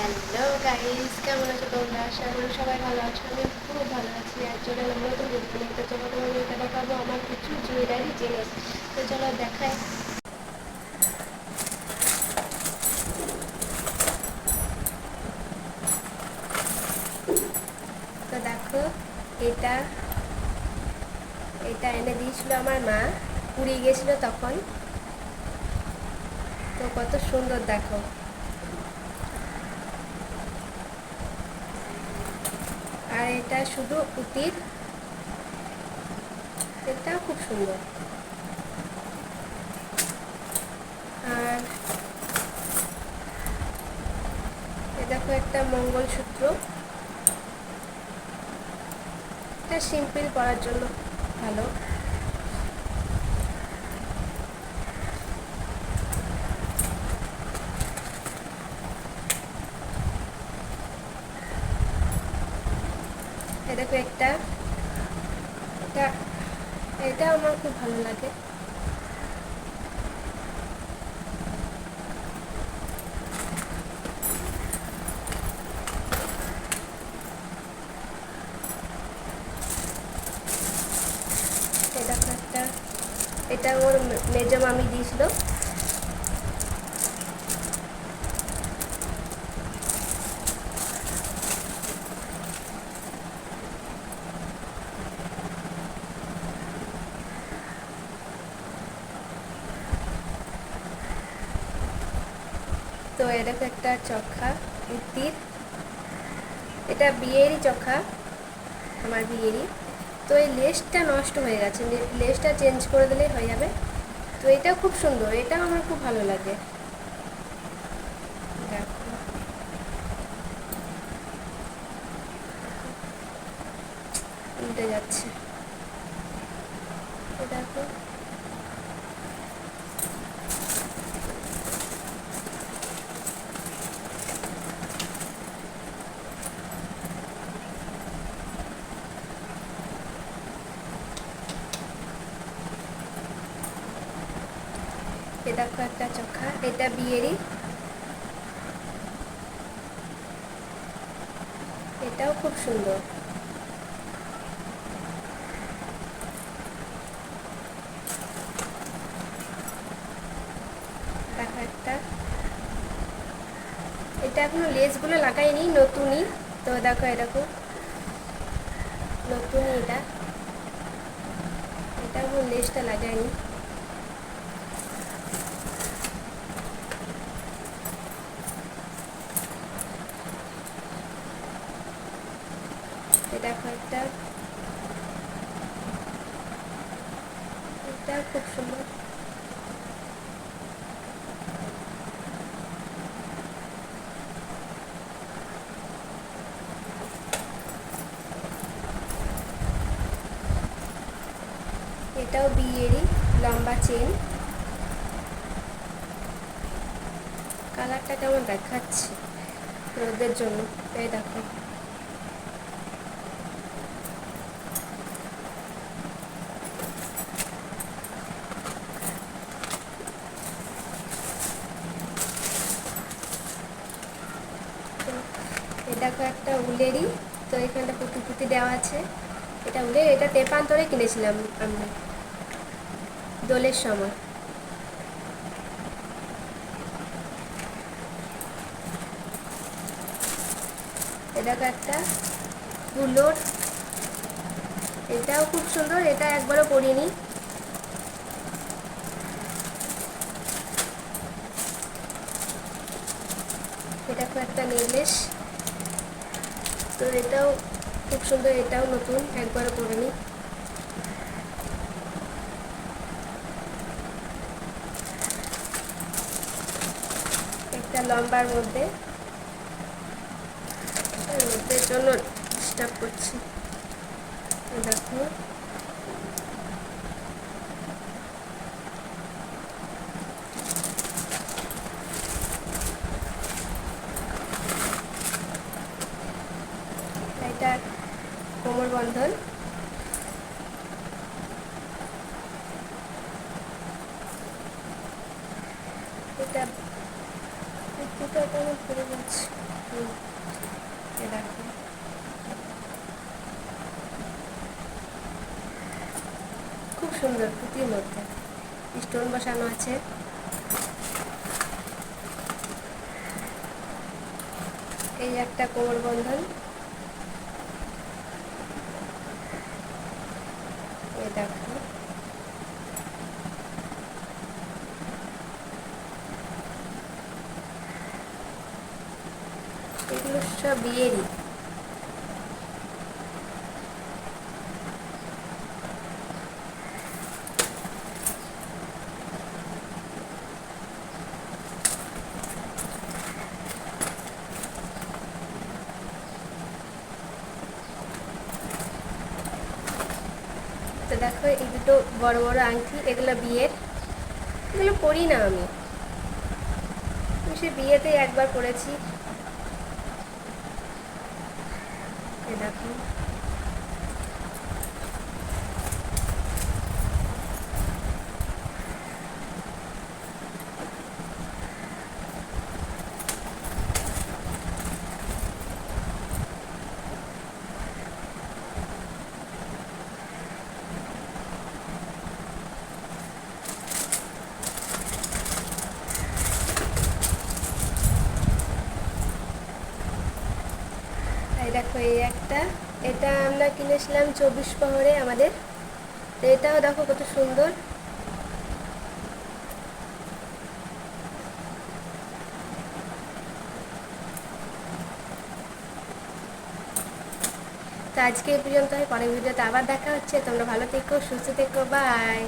Hello guys, কেমন আছো তোমরা? আশা করি সবাই ভালো আছো। আমি খুব ভালো আছি। আর চলে এলাম নতুন ভিডিও নিতে। চলো তোমাদেরকে দেখাবো আমার কিছু জুয়েলারি জিনিস। তো চলো দেখাই। তো দেখো, এটা এটা এনে দিয়েছিল আমার মা, পুড়িয়ে গেছিল তখন। তো কত সুন্দর দেখো। আর এটা শুধু পুঁতির, এটাও খুব সুন্দর। আর এ দেখো একটা মঙ্গলসূত্র, এটা সিম্পল পরার জন্য ভালো। এ দেখো একটা, এটা এটা আমার খুব ভালো লাগে। এ দেখো একটা, এটা ওর মেজো মামি দিয়েছিল। তো এ দেখো একটা চোখা তীর, এটা বিয়েরই চোখা, আমার বিয়েরই। তো এই লেসটা নষ্ট হয়ে গেছে, লেসটা চেঞ্জ করে দিলেই হয়ে যাবে। তো এটা খুব সুন্দর, এটাও আমার খুব ভালো লাগে। দেখো, উল্টে যাচ্ছে। তো দেখো, এ দেখো একটা চোখা, এটা বিয়েরই, এটাও খুব সুন্দর। দেখো একটা, এটা এখনো লেসগুলো লাগাইনি, নতুনই। তো দেখো এরকম নতুনই, এটা এটা এখন লেসটা লাগাইনি। এ দেখো একটা, এটা খুব সুন্দর। এটাও বিয়েরই, লম্বা চেন। কালারটা কেমন দেখাচ্ছে রোদের জন্য, এই দেখো। তো এ দেখো একটা উলেরই, তো এখানটা পুঁতি পুঁতি দেওয়া আছে। এটা উলের, এটা তেপান্তরে কিনেছিলাম আমরা দোলের সময়। এ দেখো একটা ফুলোর, এটাও খুব সুন্দর, এটা একবারও পরিনি। এটা দেখো একটা নেকলেস, তো এটাও খুব সুন্দর, এটাও নতুন, একবারও পরিনি। একটা লম্বার মধ্যে, রোদের জন্য ডিস্টার্ব করছি। দেখো, এটা কোমর বন্ধন। এটা কেমন পড়ে যাচ্ছে, এ দেখো, খুব সুন্দর পুঁতির মধ্যে স্টোন বসানো আছে। এই একটা কোমর বন্ধন, এই দেখো, এগুলো সব বিয়েরই। তো দেখো এই দুটো বড় বড় আংটি, এগুলো বিয়ের, এগুলো পরি না আমি, সে বিয়েতে একবার পরেছি। এ দেখো, এই দেখো এই একটা, এটা আমরা কিনেছিলাম 24 প্রহরে আমাদের। তো এটাও দেখো কত সুন্দর। তো আজকে এই পর্যন্ত, পরের ভিডিওতে আবার দেখা হচ্ছে। তোমরা ভালো থেকো, সুস্থ থেকো, বাই।